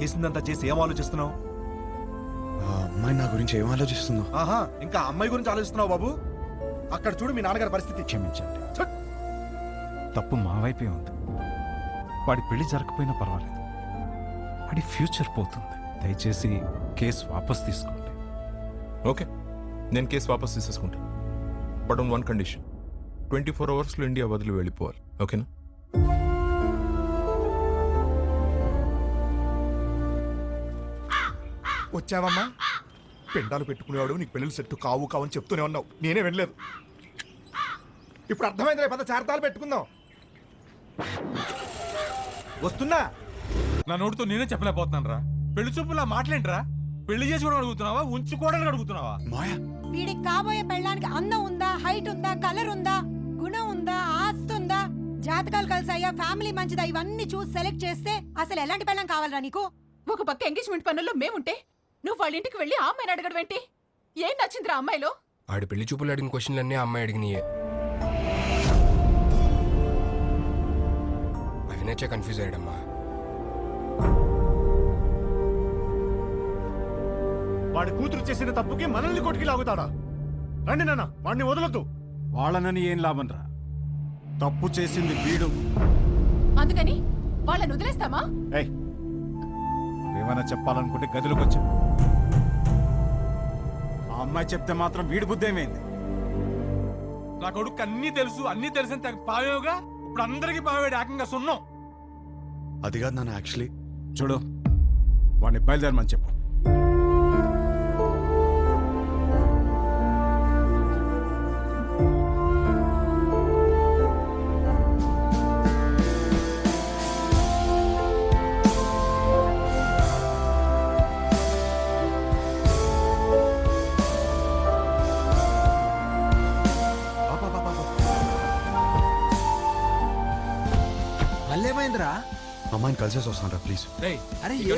చేసిందంతా చేసి ఏం ఆలోచిస్తున్నావు? ఆ అమ్మాయి నా గురించి ఏం ఆలోచిస్తుందో. ఆహా, ఇంకా అమ్మాయి గురించి ఆలోచిస్తున్నావు బాబు? అక్కడ చూడు మీ నాన్నగారి పరిస్థితి. క్షమించండి. తప్పు మా వైపే ఉంది. వాడి పెళ్లి జరగకపోయినా పర్వాలేదు, వాడి ఫ్యూచర్ పోతుంది. దయచేసి కేసు వాపస్ తీసుకోండి. ఓకే, నేను కేసు వాపస్ తీసేసుకుంటాను. బట్ ఆన్ వన్ కండిషన్, 24 అవర్స్లో ఇండియా వదిలి వెళ్ళిపోవాలి. ఓకేనా? వచ్చావమ్మా? పెండాలు పెట్టుకునేవాడు నీకు పెళ్ళిళ్ళు సెట్టు కావు కావని చెప్తూనే ఉన్నావు, నేనే వినలేదు. ఇప్పుడు అర్థమైంది, రేపు చార్తాలు పెట్టుకుందాం. వస్తున్నా. నా నోటితో నేనే చెప్పలేకపోతున్నాను రా. పెళ్లి చూపులా మాట్లాడరా? పెళ్లి చేసుకోవడం అడుగుతున్నావా, ఉంచుకోవడానికి అడుగుతున్నావా? మాయా, వీడికి కాబోయే పెళ్ళానికి అందం ఉందా, హైట్ ఉందా, కలర్ ఉందా, గుణం ఉందా, ఆస్తి ఉందా, జాతకాలు కలిసాయా, ఫ్యామిలీ మంచిదా, ఇవన్నీ చూసి సెలెక్ట్ చేస్తే అసలు ఎలాంటి పెళ్ళం కావాలరా నీకు? ఒక పక్క ఎంగేజ్మెంట్ పనుల్లో మేముంటే నువ్వు వాళ్ళ ఇంటికి వెళ్ళి ఆ అమ్మాయిని అడగడం ఏంటి? ఏం నచ్చిందిరా అమ్మాయిలో? ఆడి పెళ్లి చూపులు అడిగిన క్వశ్చన్లన్నీ ఆ అమ్మాయి అడిగినాయే. అవి నచ్చే కన్ఫ్యూజ్ అయ్యాడమ్మా. వాడి కూతురు చేసిన తప్పుకి మనల్ని కొట్టుకి లాగుతాడా? రండి నాన్న, వాడిని వదలొద్దు. వాళ్ళనని ఏం లాభం రా, తప్పు చేసింది వీడు. అందుకని వాళ్ళని వదిలేస్తామా? ఏయ్, ఏమైనా చెప్పాలనుకుంటే గదిలోకి వచ్చా. ఆ అమ్మాయి చెప్తే మాత్రం వీడి బుద్ధి ఏమైంది? నా కొడుకు అన్నీ తెలుసు, అన్నీ తెలిసిన తెగ పావేవుగా ఇప్పుడు అందరికీ పావేడు ఏకంగా సున్నం. అది కాదు నాన్న. యాక్చువల్లీ చూడు, వాడిని బయలుదేరమని చెప్పు. అమ్మాయిని కలిసేసి వస్తాను రా ప్లీజ్.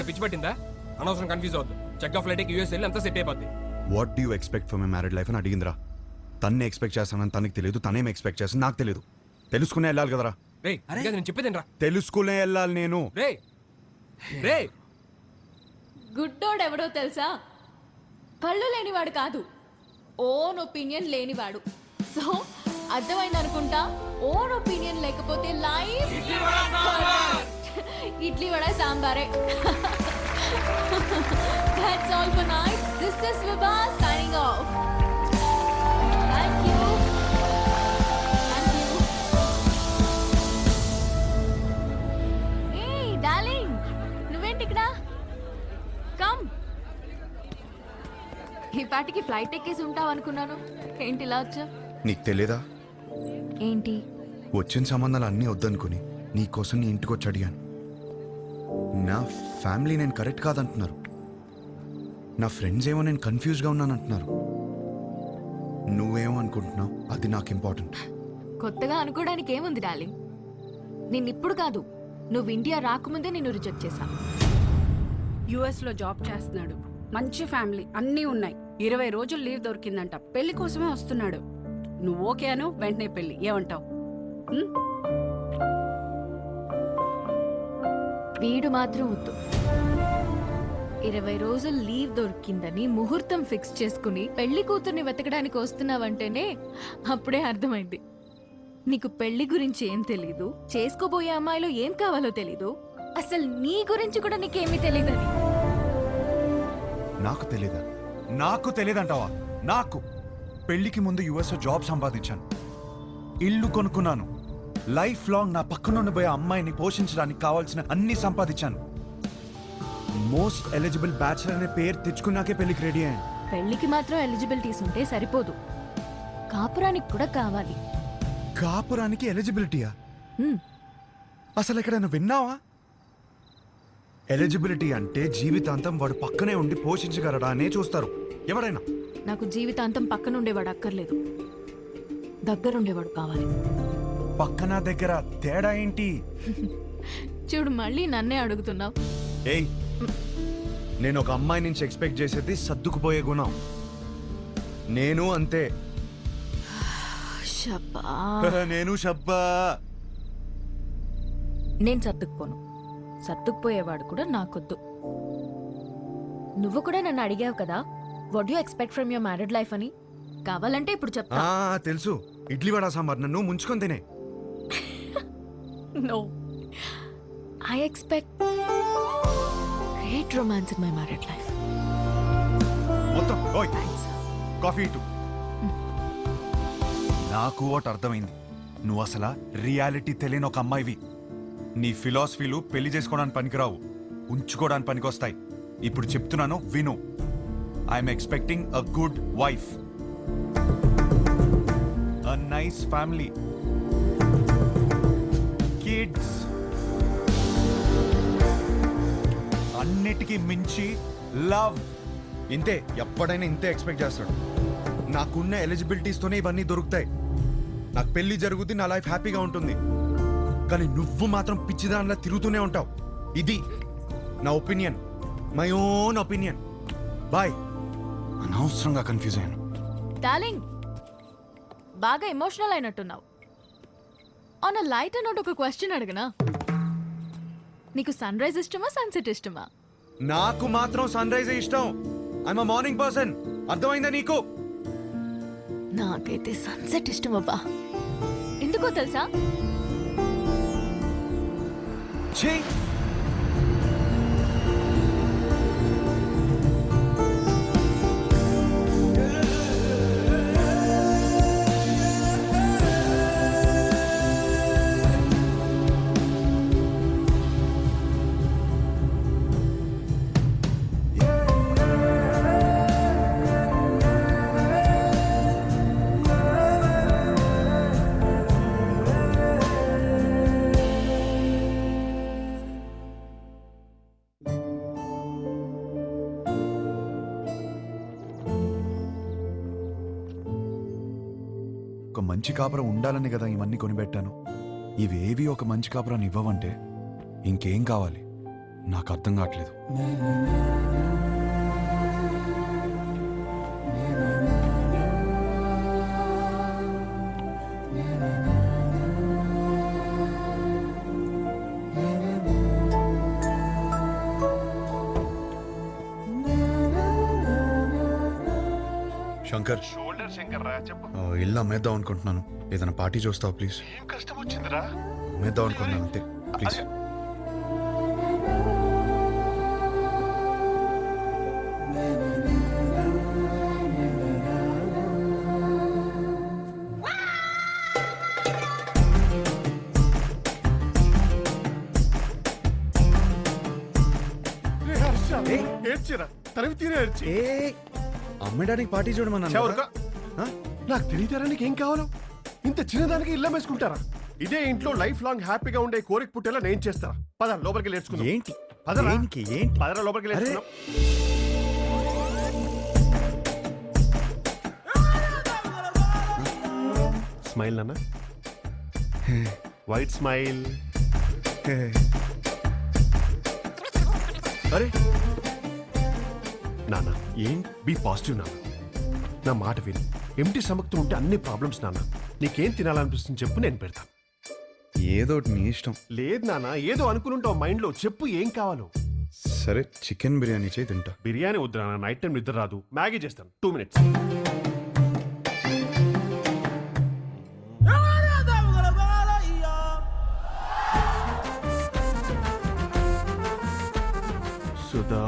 పిచ్చి పట్టిందా? అనవసరం కన్ఫ్యూజ్ అవుతుంది. చెక్ ఆఫ్ ఫ్లైట్ యూఎస్ వెళ్ళి అంతా సెట్ అయిపోద్ది. What do you expect for my married life అని అడిగిందిరా. తన్నే ఎక్స్పెక్ట్ చేస్తానని తనకి తెలియదు, తనేం ఎక్స్పెక్ట్ చేస్తాను నాకు తెలియదు. తెలుసుకునే వెళ్ళాలి కదరా. నేను చెప్పేదేనరా. తెలుసుకునే వెళ్ళాలి నేను. గుడ్డోడెవడో తెలుసా? కళ్ళు లేనివాడు కాదు, ఓన్ ఒపీనియన్ లేనివాడు. సో అర్థమైంది అనుకుంటా. ఓన్ ఒపీనియన్ లేకపోతే లైఫ్ ఇడ్లీ వడ సాంబారే. That's all for night. This is Vibha signing off. Thank you. Thank you. Hey darling, నువ్వేంటి ఇక్కడ? Come. ఈ పాటికి ఫ్లైట్ ఎక్కేసి ఉంటావు అనుకున్నాను. ఏంటి ఇలా వచ్చా? నీకు తెలియదా? ఏంటి? వచ్చిన సంబంధాలు అన్నీ వద్దనుకుని నీకోసం నీ ఇంటికి వచ్చి అడిగాను. నా ఫ్యామిలీ నేను కరెక్ట్ కాదంటున్నారు. నా ఫ్రెండ్స్ ఏమో నేను కన్ఫ్యూజ్గా ఉన్నాను అంటున్నారు. నువ్వేమో అనుకుంటున్నావు, అది నాకు ఇంపార్టెంట్. కొత్తగా అనుకోవడానికి ఏముంది డార్లింగ్? నిన్నిప్పుడు కాదు, నువ్వు ఇండియా రాకముందే నిన్ను రిజెక్ట్ చేశాను. యుఎస్ లో జాబ్ చేస్తున్నాడు, మంచి ఫ్యామిలీ అన్నీ ఉన్నాయి. 20 రోజులు లీవ్ దొరికిందంట, పెళ్లి కోసమే వస్తున్నాడు. నువ్వు ఓకే అను, వెంటనే పెళ్లి. ఏమంటావు? వీడు మాత్రం వద్దు. 20 రోజులు లీవ్ దొరికిందని ముహూర్తం ఫిక్స్ చేసుకుని పెళ్లి కూతుర్ని వెతకడానికి వస్తున్నావంటేనే అప్పుడే అర్థమైంది నీకు పెళ్లి గురించి ఏం తెలీదు, చేసుకోబోయే అమ్మాయిలో ఏం కావాలో తెలీదు, అసలు నీ గురించి కూడా నీకేమీ తెలీదని. నాకు తెలీదా? నాకు తెలియదంటావా? నాకు పెళ్లికి ముందు యుఎస్ జాబ్ సంపాదించాను, ఇల్లు కొనుక్కున్నాను, లైఫ్ లాంగ్ నా పక్కన ఉండిపోయే అమ్మాయిని పోషించడానికి కావాల్సిన అన్ని సంపాదించాను. మోస్ట్ ఎలిజిబుల్ బ్యాచిలర్ అనే పేరు తెచ్చుకున్నాకే పెళ్లికి రెడీ అయ్యాను. పెళ్లికి మాత్రం ఎలిజిబిలిటీస్ ఉంటే సరిపోదు, కాపురానికి కూడా కావాలి. కాపురానికి ఎలిజిబిలిటీయా? అసలు ఎక్కడైనా విన్నావా? ఎలిజిబిలిటీ అంటే జీవితాంతం వాడు పక్కనే ఉండి పోషించగలడా అనే చూస్తారు ఎవరైనా. నాకు జీవితాంతం పక్కనుండేవాడు అక్కర్లేదు, దగ్గరుండేవాడు కావాలి. పక్కన దగ్గర తేడా ఏంటి? చూడు, మళ్ళీ నన్నే అడుగుతున్నావు. ఏయ్, నేను ఒక అమ్మాయి నుంచి ఎక్స్పెక్ట్ చేసేది సర్దుకుపోయే గుణం. నేను అంతే. నేను షబ్బా. నేను సర్దుకుపోను, సర్దుకుపోయేవాడు కూడా నాకొద్దు. నువ్వు కూడా నన్ను అడిగావు కదా what you expect from your married life అని. కావాలంటే ఇప్పుడు చెప్తా. తెలుసు, ఇడ్లీ వడ సాంబార్ నన్ను ముంచుకొని తినే. No, I expect great romance in my married life. మొత్తం ఓయ్ కాఫీ ఇటు. నాకు ఒకటి అర్థమైంది, నువ్వు అసలు రియాలిటీ తెలియని ఒక అమ్మాయివి. నీ ఫిలాసఫీలు పెళ్లి చేసుకోవడానికి పనికిరావు, ఉంచుకోవడానికి పనికొస్తాయి. ఇప్పుడు చెప్తున్నాను విను. I'm expecting a good wife, a nice family, kids, అన్నిటికీ మించి లవ్. ఇంతే, ఎప్పుడైనా ఇంతే ఎక్స్పెక్ట్ చేస్తాడు. నాకున్న ఎలిజిబిలిటీస్తోనే ఇవన్నీ దొరుకుతాయి. నాకు పెళ్లి జరుగుతుంది, నా లైఫ్ హ్యాపీగా ఉంటుంది. కానీ నువ్వు మాత్రం పిచ్చిదానిలా తిరుగుతూనే ఉంటావు. ఇది నా opinion, my own opinion. Bye. అనవసరంగా కన్ఫ్యూజ్ అయ్యాను. డార్లింగ్, బాగా ఎమోషనల్ అయినట్టున్నావు. ఆన్ అ లైట్ నోట్ ఒక క్వశ్చన్ అడగనా? నీకు సన్ రైజ్ ఇష్టమా సన్సెట్ ఇష్టమా? నాకు మాత్రం సన్ రైజ్ ఇష్టం. I'm a morning person. అర్థమైందా నీకు? నాకైతే సన్సెట్ ఇష్టం అబ్బా. ఎందుకో తెలుసా? ఛీ! ఒక మంచి కాపురం ఉండాలని కదా ఇవన్నీ కొనిపెట్టాను. ఇవేవి ఒక మంచి కాపురాన్ని ఇవ్వవంటే ఇంకేం కావాలి? నాకు అర్థం కావట్లేదు. శంకర్, ఇల్లు అమ్మేద్దాం అనుకుంటున్నాను. ఏదైనా పార్టీ చూస్తావు ప్లీజ్? అమ్మేద్దాం అనుకుంటున్నాను అంతే, ప్లీజ్. అమ్మడానికి పార్టీ చూడమన్నా. నాకు తెలియతారా నీకేం కావాలో? ఇంత చిన్నదానికి ఇల్లు వేసుకుంటారా? ఇదే ఇంట్లో లైఫ్ లాంగ్ హ్యాపీగా ఉండే కోరిక పుట్టేలా నేను చేస్తారా? పద లోపలికి నేర్చుకుందాం. ఏంటి పదరా. ఏంటి? పదరా లోపలికి నేర్చుకుందాం. స్మైల్ నాన్న, వైట్ స్మైల్. అరే నాన్న, ఏం బీ పాజిటివ్ నాన్న. నా మాట విని ఎంటీ సమక్తో ఉంటే అన్ని ప్రాబ్లమ్స్ నాన్న. నీకేం తినాలనిపిస్తుంది చెప్పు, నేను పెడతాను. ఏదో ఒకటి నీ ఇష్టం. లేదు నాన్న, ఏదో అనుకుని మైండ్ లో. చెప్పు ఏం కావాలో. సరే, చికెన్ బిర్యానీ చేయి, తింటా. బిర్యానీ వద్దు నాన్న, నైట్ టైం నిద్ర రాదు. మ్యాగీ చేస్తాను, 2 minutes. Sudha,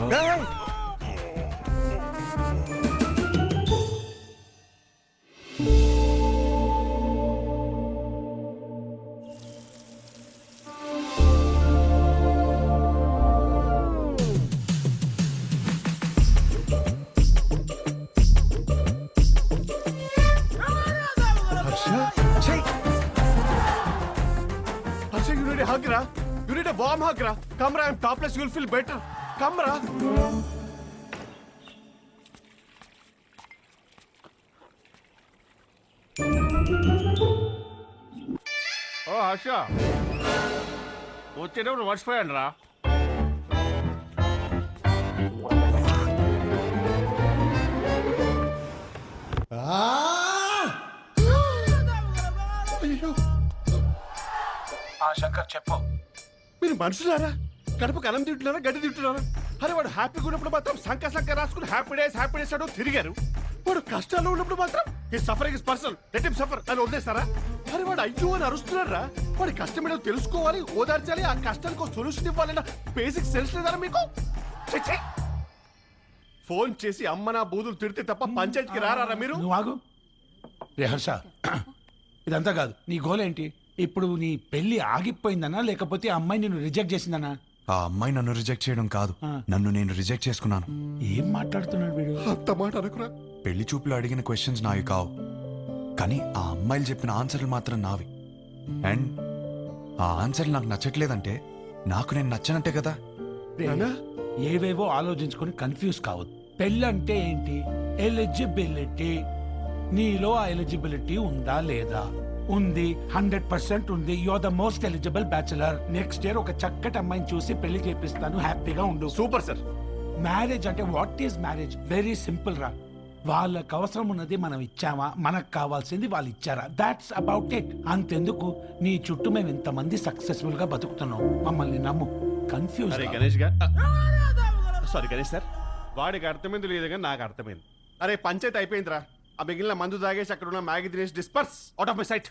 you need a hug, ra? You need a warm hug, ra? Come, ra, I'm topless, you'll feel better. Come, ra. ఓ హర్ష, వచ్చేటప్పుడు మర్చిపోయాను రా. శంకర్ చెప్పు. మీరు మనుషులారా? కడుపుకి అన్నం తింటున్నారా, గడ్డి తింటున్నారా? అరే వాడు హ్యాపీగా ఉన్నప్పుడు మాత్రం సంక రాసుకుని హ్యాపీ డేస్ అంటూ తిరిగారు. వాడు కష్టాల్లో ఉన్నప్పుడు మాత్రం ఈ suffering is personal, let him suffer అని వదిలేస్తారా? అరే వాడు అయ్యో అని అరుస్తున్నారా? వాడి కష్టం ఏదో తెలుసుకోవాలి, ఓదార్చాలి, ఆ కష్టానికి సొల్యూషన్ ఇవ్వాలన్న బేసిక్ సెన్స్ లేదారా మీకు? ఛీ, ఛీ. ఫోన్ చేసి అమ్మ నా బూదులు తిడితే తప్ప పంచాయతీకి రారా మీరు? నువ్వు ఆగు. రే హర్ష, ఇదంతా కాదు. నీ గోల్ ఏంటి ఇప్పుడు? నీ పెళ్లి ఆగిపోయిందనా లేకపోతే ఆ అమ్మాయి నిన్ను రిజెక్ట్ చేసిందనా? ఆ అమ్మాయి నన్ను రిజెక్ట్ చేయడం కాదు, నన్ను నేను రిజెక్ట్ చేసుకున్నాను. ఏం మాట్లాడుతున్నాడు వీడు? అంత మాట అనుకురా. పెళ్లి చూపులు అడిగిన క్వశ్చన్స్ నావి కావు, కానీ ఆ అమ్మాయిలు చెప్పిన ఆన్సర్లు మాత్రం నావి. అండ్ ఆ ఆన్సర్లు నాకు నచ్చట్లేదంటే నాకు నేను నచ్చనంటే కదా. రే, ఏవేవో ఆలోచించుకొని కన్ఫ్యూజ్ కావద్దు. పెళ్ళి అంటే ఏంటి? ఎలిజిబిలిటీ. నీలో ఆ ఎలిజిబిలిటీ ఉందా లేదా? ఉంది, 100% ఉంది. You are the most eligible bachelor. Next year ఒక చక్కటి అమ్మాయిని చూసి పెళ్లి చేపిస్తాను, హ్యాపీగా ఉండు. Super sir. మ్యారేజ్ అంటే what is marriage? Very simple రా. వాళ్ళకి అవసరం ఉన్నది మనం ఇచ్చామా, మనకు కావాల్సింది వాళ్ళు ఇచ్చారా? That's about it. అంతెందుకు నీ చుట్టూ మేము ఇంతమంది సక్సెస్ఫుల్ గా బతుకుతున్నాం. మమ్మల్ని నమ్ము. కన్ఫ్యూజ్ అరే గణేష్ సారీ గణేష్ సార్, వాడికి అర్థమైంది లేదు కానీ నాకు అర్థమైంది. అరే పంచాయతీ అయిపోయిందిరా. ఆ మిగిలిన మందు తాగేసి అక్కడ ఉన్న మ్యాగీ తినేసి disperse out of my site.